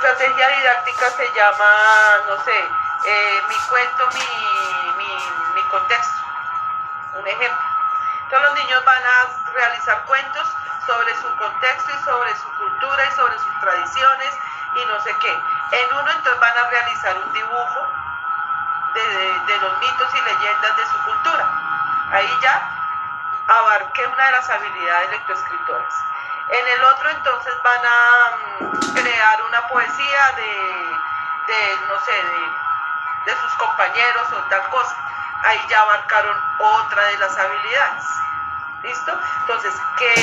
estrategia didáctica se llama, no sé, mi cuento, mi contexto. Un ejemplo. Entonces los niños van a realizar cuentos sobre su contexto y sobre su cultura y sobre sus tradiciones y no sé qué. En uno entonces van a realizar un dibujo de los mitos y leyendas de su cultura. Ahí ya abarqué una de las habilidades lectoescritoras. En el otro entonces van a crear una poesía no sé, de sus compañeros o tal cosa. Ahí ya abarcaron otra de las habilidades. ¿Listo? Entonces, que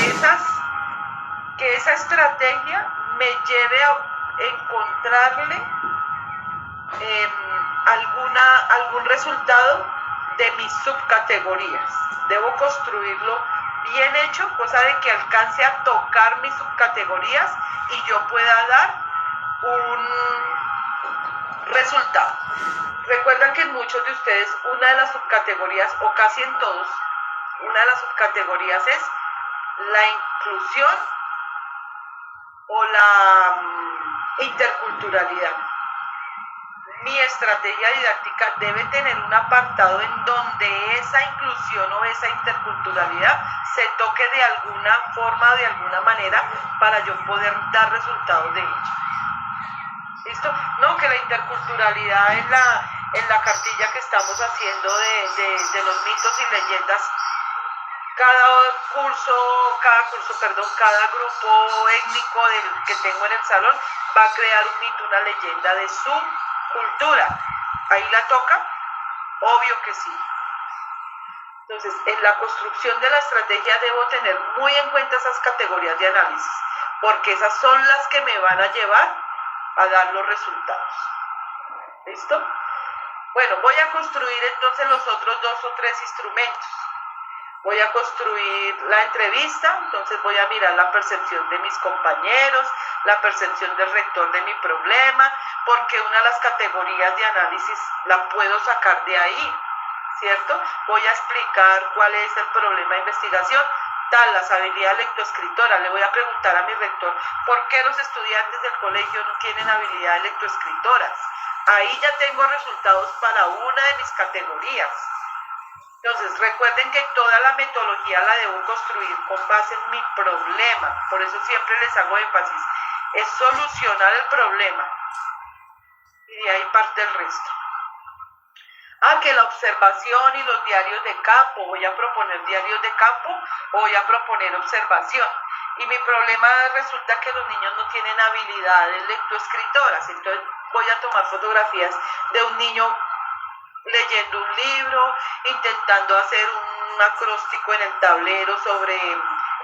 esa estrategia me lleve a encontrarle algún resultado de mis subcategorías. Debo construirlo bien hecho, cosa de que alcance a tocar mis subcategorías y yo pueda dar un resultado. Recuerdan que en muchos de ustedes una de las subcategorías, o casi en todos, una de las subcategorías es la inclusión o la interculturalidad. Mi estrategia didáctica debe tener un apartado en donde esa inclusión o esa interculturalidad se toque de alguna forma, de alguna manera, para yo poder dar resultados de ello. ¿Listo? No, que la interculturalidad en la cartilla que estamos haciendo de los mitos y leyendas, cada grupo étnico que tengo en el salón va a crear un mito, una leyenda de su cultura. ¿Ahí la toca? Obvio que sí. Entonces, en la construcción de la estrategia debo tener muy en cuenta esas categorías de análisis, porque esas son las que me van a llevar a dar los resultados. ¿Listo? Bueno, voy a construir entonces los otros 2 o 3 instrumentos. Voy a construir la entrevista, entonces voy a mirar la percepción de mis compañeros, la percepción del rector de mi problema, porque una de las categorías de análisis la puedo sacar de ahí, ¿cierto? Voy a explicar cuál es el problema de investigación, las habilidades lectoescritoras. Le voy a preguntar a mi rector, ¿por qué los estudiantes del colegio no tienen habilidades lectoescritoras? Ahí ya tengo resultados para una de mis categorías. Entonces, recuerden que toda la metodología la debo construir con base en mi problema. Por eso siempre les hago énfasis. Es solucionar el problema. Y de ahí parte el resto. Que la observación y los diarios de campo. Voy a proponer diarios de campo o voy a proponer observación. Y mi problema resulta que los niños no tienen habilidades lectoescritoras. Entonces, voy a tomar fotografías de un niño leyendo un libro, intentando hacer un acróstico en el tablero sobre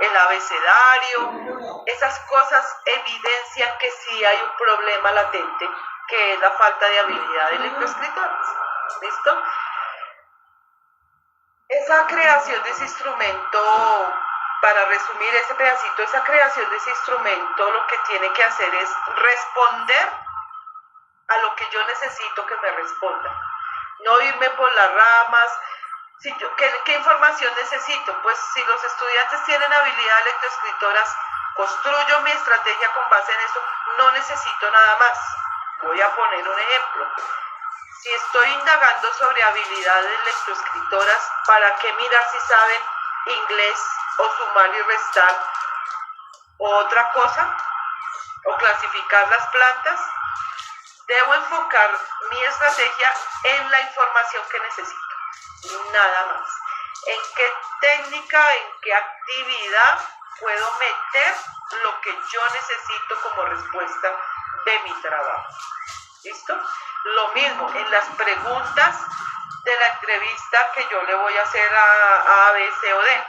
el abecedario. Esas cosas evidencian que sí hay un problema latente, que es la falta de habilidades lectoescritoras. ¿Listo? Esa creación de ese instrumento, para resumir ese pedacito, esa creación de ese instrumento lo que tiene que hacer es responder a lo que yo necesito que me responda. No irme por las ramas. ¿Qué información necesito? Pues si los estudiantes tienen habilidades lectoescritoras, construyo mi estrategia con base en eso, no necesito nada más. Voy a poner un ejemplo. Si estoy indagando sobre habilidades lectoescritoras, ¿para qué mirar si saben inglés o sumar y restar o otra cosa? ¿O clasificar las plantas? Debo enfocar mi estrategia en la información que necesito, nada más. ¿En qué técnica, en qué actividad puedo meter lo que yo necesito como respuesta de mi trabajo? ¿Listo? Lo mismo en las preguntas de la entrevista que yo le voy a hacer a B, C o D.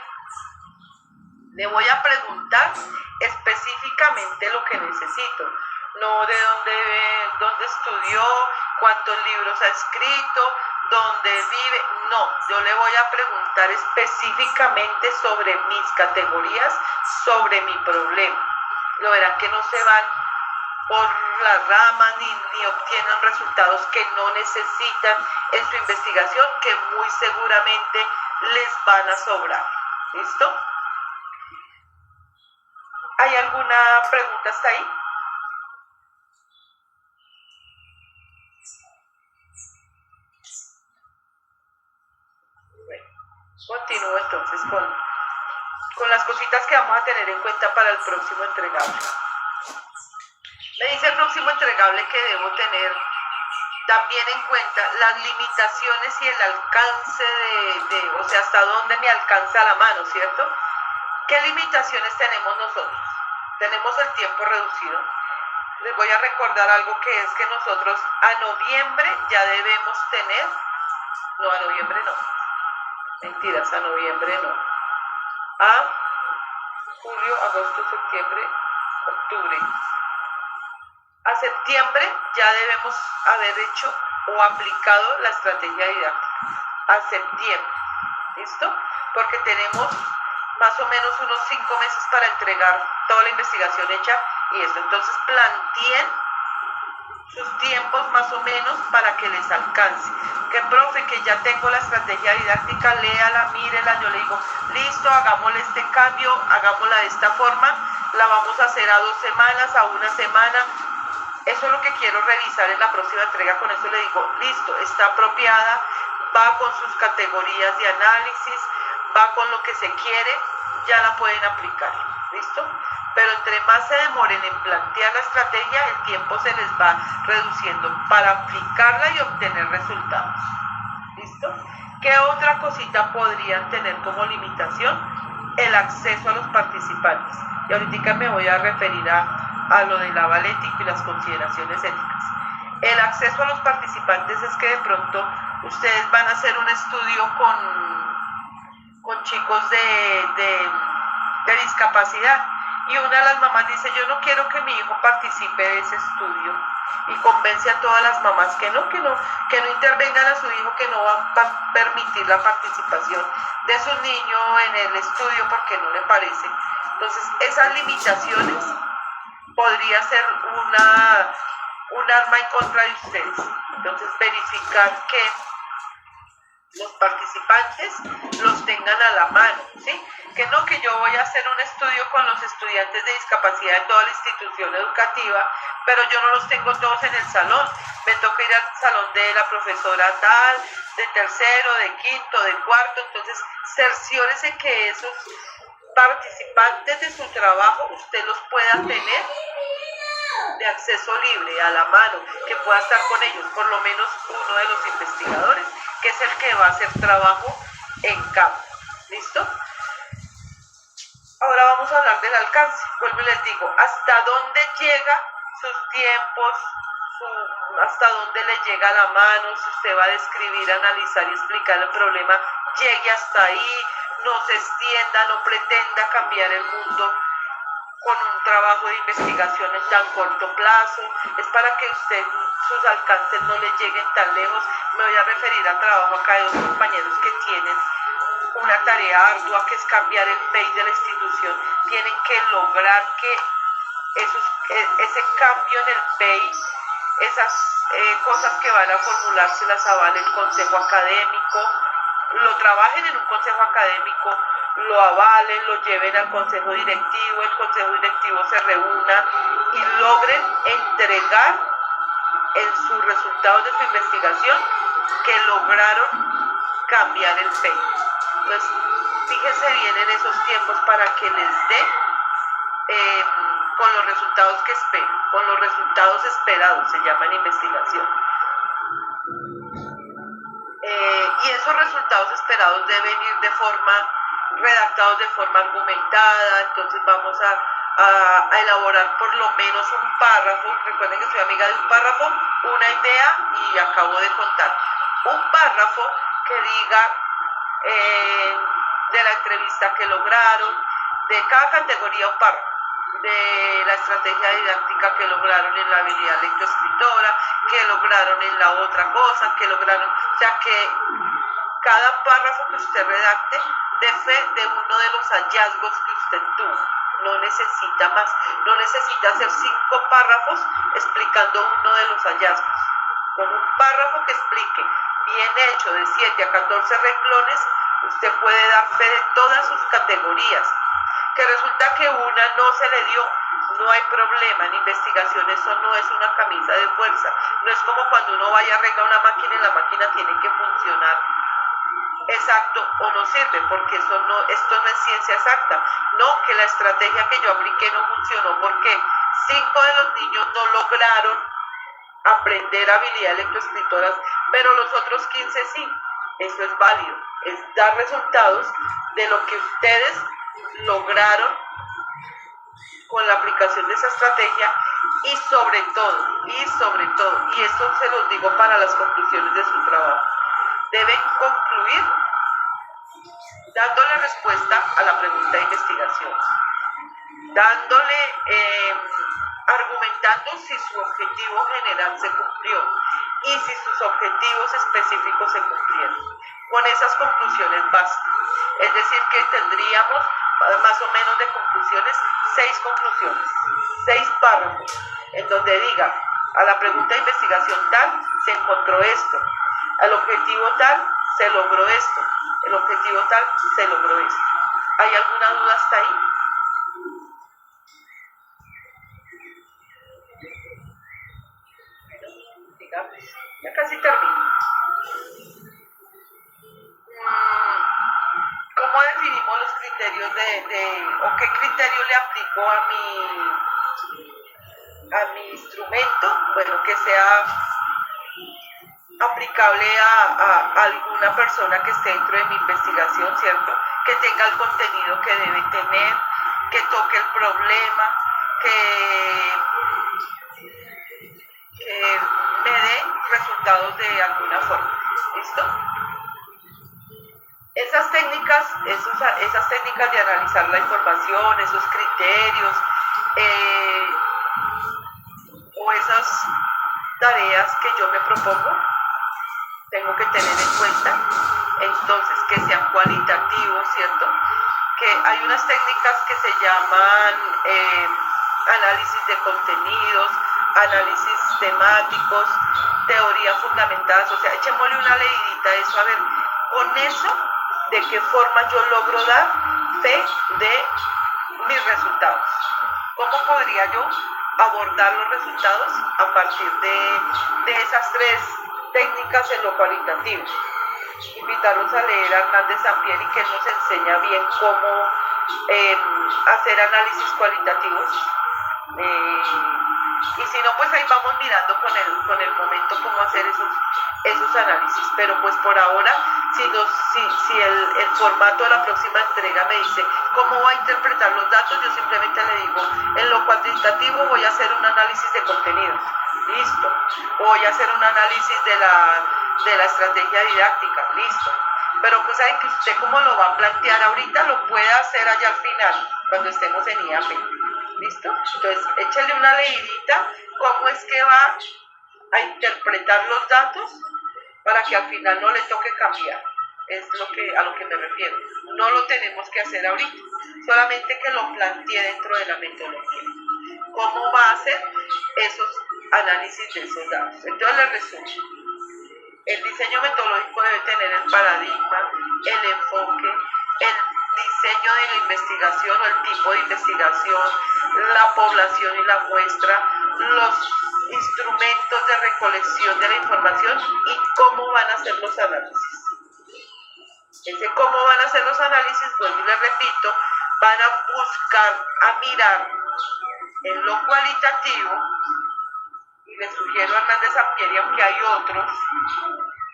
Le voy a preguntar específicamente lo que necesito. No de dónde estudió, cuántos libros ha escrito, dónde vive. No, yo le voy a preguntar específicamente sobre mis categorías, sobre mi problema. Lo verán que no se van por las ramas ni obtienen resultados que no necesitan en su investigación, que muy seguramente les van a sobrar. ¿Listo? ¿Hay alguna pregunta hasta ahí? Continúo entonces con las cositas que vamos a tener en cuenta para el próximo entregable. Me dice el próximo entregable que debo tener también en cuenta las limitaciones y el alcance o sea, hasta dónde me alcanza la mano, ¿cierto? ¿Qué limitaciones tenemos nosotros? Tenemos el tiempo reducido. Les voy a recordar algo, que es que nosotros a noviembre ya debemos tener, no, a noviembre no, mentiras, a noviembre no, a julio, agosto, septiembre, octubre. A septiembre ya debemos haber hecho o aplicado la estrategia didáctica. A septiembre, ¿listo? Porque tenemos más o menos unos 5 meses para entregar toda la investigación hecha y esto. Entonces planteen sus tiempos más o menos para que les alcance. Que profe, que ya tengo la estrategia didáctica, léala, mírela. Yo le digo, listo, hagámosle este cambio, hagámosla de esta forma, la vamos a hacer a 2 semanas, a 1 semana. Eso es lo que quiero revisar en la próxima entrega. Con eso le digo, listo, está apropiada, va con sus categorías de análisis, va con lo que se quiere, ya la pueden aplicar, ¿listo? Pero entre más se demoren en plantear la estrategia, el tiempo se les va reduciendo para aplicarla y obtener resultados, ¿listo? ¿Qué otra cosita podrían tener como limitación? El acceso a los participantes. Y ahorita me voy a referir a lo del aval ético y las consideraciones éticas. El acceso a los participantes es que de pronto ustedes van a hacer un estudio con chicos de discapacidad y una de las mamás dice, yo no quiero que mi hijo participe de ese estudio, y convence a todas las mamás que no intervengan a su hijo, que no van a permitir la participación de su niño en el estudio porque no le parece. Entonces esas limitaciones podría ser un arma en contra de ustedes. Entonces verificar que los participantes los tengan a la mano, ¿sí? Que yo voy a hacer un estudio con los estudiantes de discapacidad de toda la institución educativa, pero yo no los tengo todos en el salón. Me toca ir al salón de la profesora tal, de tercero, de quinto, de cuarto. Entonces cerciórese que esos participantes de su trabajo usted los pueda tener de acceso libre, a la mano, que pueda estar con ellos, por lo menos uno de los investigadores, que es el que va a hacer trabajo en campo. ¿Listo? Ahora vamos a hablar del alcance. Vuelvo y les digo, hasta dónde llega sus tiempos, hasta dónde le llega la mano. Si usted va a describir, analizar y explicar el problema, llegue hasta ahí, no se extienda, no pretenda cambiar el mundo con un trabajo de investigación en tan corto plazo. Es para que sus alcances no le lleguen tan lejos. Me voy a referir al trabajo acá de 2 compañeros que tienen una tarea ardua, que es cambiar el PEI de la institución. Tienen que lograr que ese cambio en el PEI, esas cosas que van a formularse, las avale el consejo académico, lo trabajen en un consejo académico, lo avalen, lo lleven al consejo directivo, el consejo directivo se reúna y logren entregar en sus resultados de su investigación que lograron cambiar el PEI. Entonces, fíjense bien en esos tiempos para que les dé con los resultados que esperen, con los resultados esperados, se llama en investigación. Y esos resultados esperados deben ir redactados de forma argumentada. Entonces vamos a elaborar por lo menos un párrafo. Recuerden que soy amiga de un párrafo, una idea, y acabo de contar. Un párrafo que diga de la entrevista que lograron, de cada categoría un párrafo, de la estrategia didáctica que lograron en la habilidad lectoescritora, que lograron en la otra cosa, que lograron, o sea que cada párrafo que usted redacte dé fe de uno de los hallazgos que usted tuvo. No necesita más, no necesita hacer 5 párrafos explicando uno de los hallazgos. Con un párrafo que explique bien hecho de 7 a 14 renglones, usted puede dar fe de todas sus categorías. Que resulta que una no se le dio, no hay problema. En investigación eso no es una camisa de fuerza. No es como cuando uno vaya a arreglar una máquina y la máquina tiene que funcionar exacto o no sirve, porque esto no es ciencia exacta. No, que la estrategia que yo apliqué no funcionó porque 5 de los niños no lograron aprender habilidades lectoescritoras, pero los otros 15 sí. Eso es válido, es dar resultados de lo que ustedes lograron con la aplicación de esa estrategia y sobre todo, y esto se los digo para las conclusiones de su trabajo, deben concluir dándole respuesta a la pregunta de investigación, dándole, argumentando si su objetivo general se cumplió y si sus objetivos específicos se cumplieron. Con esas conclusiones basta. Es decir, que tendríamos más o menos de conclusiones, 6 conclusiones, 6 párrafos, en donde diga, a la pregunta de investigación tal, se encontró esto, al objetivo tal, se logró esto, el objetivo tal, se logró esto. ¿Hay alguna duda hasta ahí? Digamos, ya casi termino. ¿Cómo definimos los criterios o qué criterio le aplico a mi instrumento? Bueno, que sea aplicable a alguna persona que esté dentro de mi investigación, ¿cierto? Que tenga el contenido que debe tener, que toque el problema, que me dé resultados de alguna forma. ¿Listo? Esas técnicas de analizar la información, esos criterios, o esas tareas que yo me propongo, tengo que tener en cuenta, entonces, que sean cualitativos, ¿cierto? Que hay unas técnicas que se llaman análisis de contenidos, análisis temáticos, teoría fundamentadas, o sea, echémosle una leidita a eso, a ver, con eso, ¿de qué forma yo logro dar fe de mis resultados? ¿Cómo podría yo abordar los resultados a partir de esas 3 técnicas en lo cualitativo? Invitarlos a leer a Hernández Sampieri, que nos enseña bien cómo hacer análisis cualitativos. Y si no, pues ahí vamos mirando con el momento cómo hacer esos análisis. Pero pues por ahora, si el formato de la próxima entrega me dice cómo va a interpretar los datos, yo simplemente le digo, en lo cuantitativo voy a hacer un análisis de contenidos. Listo. Voy a hacer un análisis de la estrategia didáctica. Listo. Pero pues saben que usted como lo va a plantear ahorita, lo puede hacer allá al final, cuando estemos en IAP. ¿Listo? Entonces, échale una leidita, cómo es que va a interpretar los datos para que al final no le toque cambiar. Es a lo que me refiero. No lo tenemos que hacer ahorita, solamente que lo plantee dentro de la metodología. ¿Cómo va a hacer esos análisis de esos datos? Entonces, les resumo. El diseño metodológico debe tener el paradigma, el enfoque, el diseño de la investigación o el tipo de investigación, la población y la muestra, los instrumentos de recolección de la información y cómo van a hacer los análisis. Ese cómo van a hacer los análisis, vuelvo y les repito, van a buscar, a mirar en lo cualitativo, y les sugiero a Hernández Sampieri, aunque hay otros,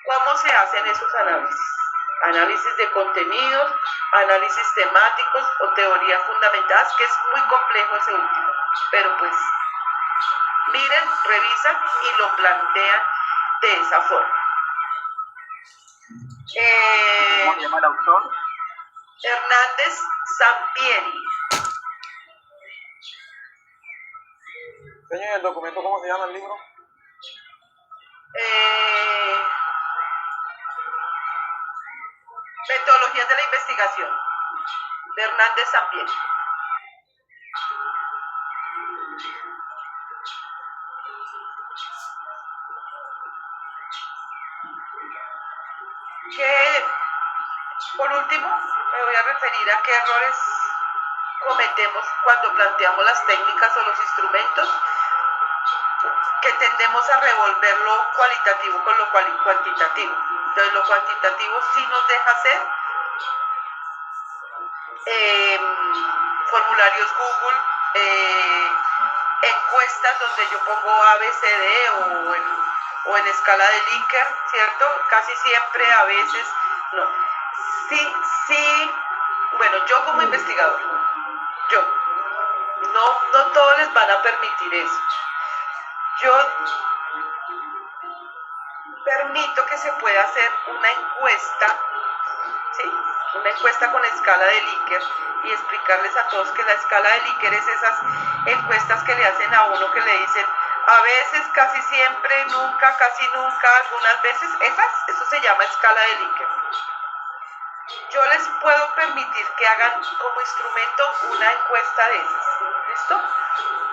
cómo se hacen esos análisis. Análisis de contenidos, análisis temáticos o teorías fundamentadas, que es muy complejo ese último, pero pues miren, revisan y lo plantean de esa forma. ¿Cómo se llama el autor? Hernández Sampieri. Señor, ¿el documento cómo se llama el libro? Metodologías de la investigación, de Hernández Sampieri. Que, por último, me voy a referir a qué errores cometemos cuando planteamos las técnicas o los instrumentos, que tendemos a revolver lo cualitativo con lo cuantitativo. Entonces lo cuantitativo sí nos deja hacer formularios Google, encuestas donde yo pongo ABCD o en escala de Likert, ¿cierto? Casi siempre, a veces, no. Sí, bueno, yo como investigador, no todos les van a permitir eso. Yo permito que se pueda hacer una encuesta, ¿sí? Una encuesta con escala de Likert y explicarles a todos que la escala de Likert es esas encuestas que le hacen a uno que le dicen a veces, casi siempre, nunca, casi nunca, algunas veces, eso se llama escala de Likert. Yo les puedo permitir que hagan como instrumento una encuesta de esas, ¿listo?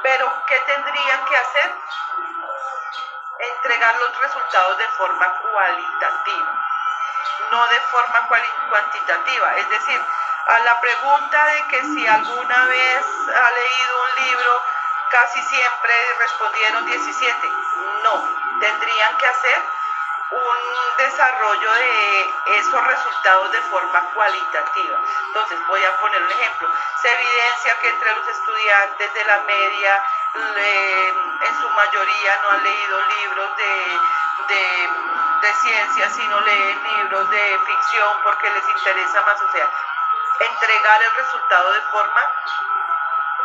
Pero ¿qué tendrían que hacer? Entregar los resultados de forma cualitativa, no de forma cuantitativa. Es decir, a la pregunta de que si alguna vez ha leído un libro, casi siempre respondieron 17. No, tendrían que hacer un desarrollo de esos resultados de forma cualitativa. Entonces voy a poner un ejemplo. Se evidencia que entre los estudiantes de la media, en su mayoría no han leído libros de ciencia, sino leen libros de ficción porque les interesa más. O sea, entregar el resultado de forma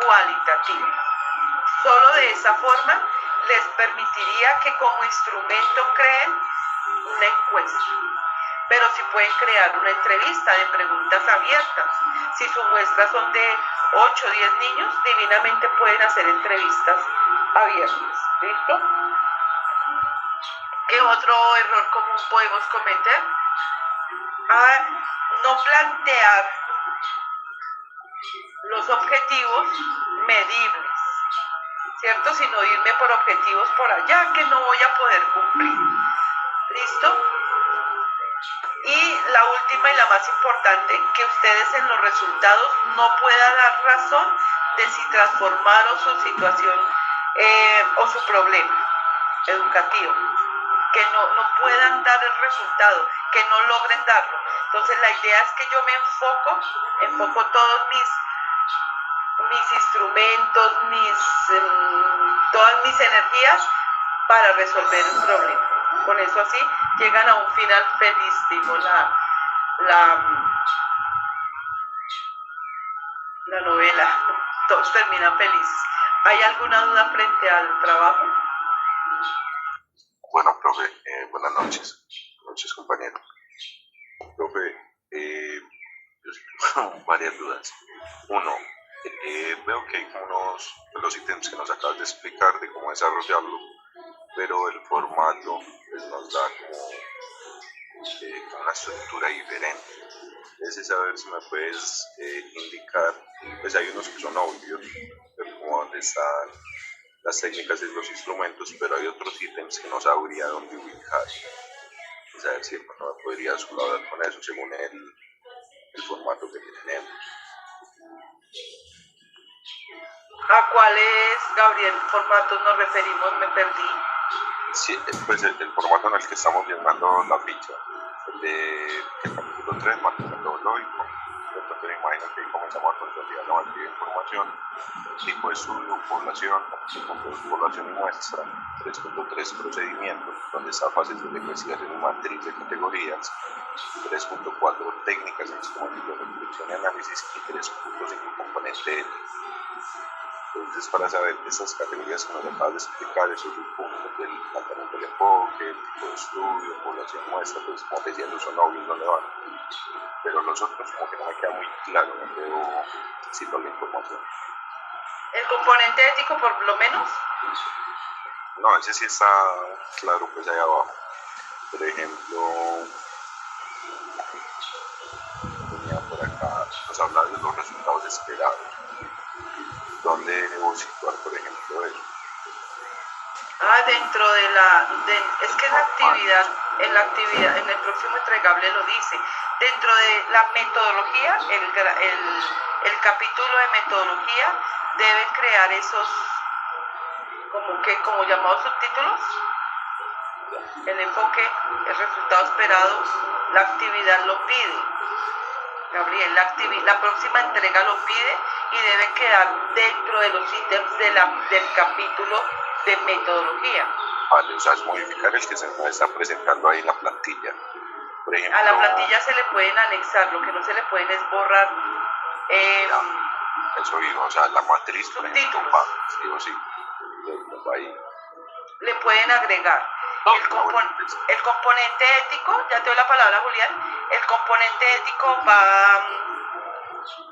cualitativa. Solo de esa forma les permitiría que como instrumento creen una encuesta, pero si pueden crear una entrevista de preguntas abiertas. Si su muestra son de 8 o 10 niños, divinamente pueden hacer entrevistas abiertas. ¿Listo? ¿Qué otro error común podemos cometer? No plantear los objetivos medibles, ¿cierto? Sino irme por objetivos por allá que no voy a poder cumplir. ¿Listo? Y la última y la más importante, que ustedes en los resultados no puedan dar razón de si transformaron su situación o su problema educativo, que no puedan dar el resultado, que no logren darlo. Entonces la idea es que yo me enfoco todos mis instrumentos, todas mis energías para resolver el problema. Con eso así llegan a un final feliz, digo, la novela, todos terminan felices. ¿Hay alguna duda frente al trabajo? Bueno, profe, buenas noches. Buenas noches, compañero. Profe, yo tengo varias dudas. Uno, veo que hay unos de los ítems que nos acabas de explicar de cómo desarrollarlo, pero el formato pues, nos da como una estructura diferente. Es saber si me puedes indicar, pues hay unos que son obvios, como dónde están las técnicas de los instrumentos, pero hay otros ítems que no sabría dónde ubicar. Es saber si no me podrías colaborar con eso según el formato que tenemos. ¿A cuáles, Gabriel, formatos nos referimos? Me perdí. Sí, pues el formato en el que estamos llenando la ficha, el capítulo 3, marco metodológico, me imagino que comenzamos a consolidar la mayoría de información, tipo de estudio, población, 3.2 población y muestra, 3.3 procedimientos, donde está fases de investigación y matriz de categorías, 3.4 técnicas, instrumentos de reflexión y análisis y 3.5 componente ético. Entonces, para saber estas categorías que nos acabas de explicar, esos puntos del planteamiento del enfoque, el tipo de estudio, población muestra, pues como te decía, no son obvios dónde van. Pero los otros como que no me queda muy claro, no veo si toda la información. ¿El componente ético por lo menos? No, ese sí está claro pues ahí abajo. Por ejemplo, venía por acá, nos habla de los resultados esperados. ¿Dónde debo situar, por ejemplo, eso? Dentro de es que en la actividad, en el próximo entregable lo dice, dentro de la metodología, el capítulo de metodología debe crear esos, como llamados subtítulos, El enfoque, el resultado esperado, la actividad lo pide. Gabriel, la próxima entrega lo pide y debe quedar dentro de los ítems del capítulo de metodología. Vale, o sea, es modificar el que se nos está presentando ahí en la plantilla. Por ejemplo, A la plantilla se le pueden anexar, lo que no se le pueden es borrar eso digo, o sea, la matriz, por ejemplo, subtítulos. va, sí o sí, va ahí. Le pueden agregar. El componente ético, ya te doy la palabra, Julián, el componente ético va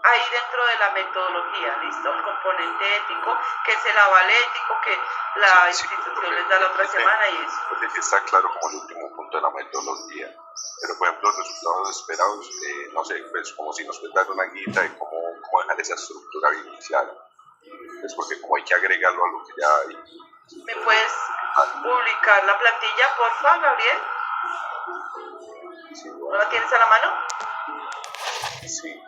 ahí dentro de la metodología, ¿listo? El componente ético, que es el aval ético que la institución les da la otra semana y eso. Porque sí está claro como el último punto de la metodología, pero por ejemplo los resultados esperados, no sé, pues como si nos pueden dar una guía de cómo dejar esa estructura bien inicial. Es porque como hay que agregarlo a lo que ya hay. ¿Me puedes publicar la plantilla, porfa, Gabriel? Sí, ¿No la tienes a la mano? sí.